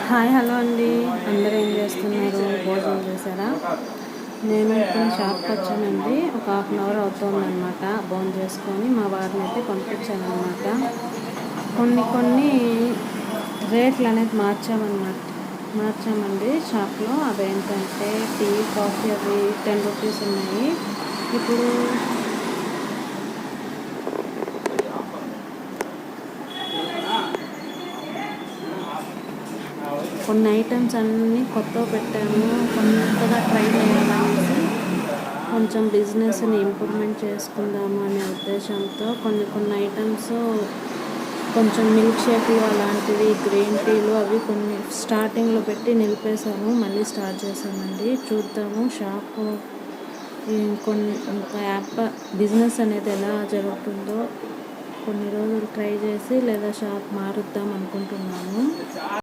Hi hello అండి, అందరూ ఏం చేస్తున్నారు? భోజనం చేశారా? నేను ఇప్పుడు షాప్కి వచ్చానండి. ఒక హాఫ్ అన్ అవర్ అవుతుందన్నమాట. భోజనం చేసుకొని మా వారిని అయితే పంపించానమాట. కొన్ని రేట్లు అనేది మార్చామండి షాప్లో. అవేంటంటే టీ కాఫీ అవి 10 రూపీస్ ఉన్నాయి. ఇప్పుడు కొన్ని ఐటమ్స్ అన్నీ కొత్తగా పెట్టాము. కొత్తగా ట్రై చేయాలనేసి కొంచెం బిజినెస్ని ఇంప్రూవ్మెంట్ చేసుకుందాము అనే ఉద్దేశంతో కొన్ని ఐటమ్స్, కొంచెం మిల్క్ షేక్లు అలాంటివి, గ్రీన్ టీలు అవి కొన్ని స్టార్టింగ్లో పెట్టి నిలిపేసాము. మళ్ళీ స్టార్ట్ చేసామండి. చూద్దాము షాపు ఇంకా బిజినెస్ అనేది ఎలా జరుగుతుందో కొన్ని రోజులు ట్రై చేసి లేదా షాప్ మారుద్దాం అనుకుంటున్నాము.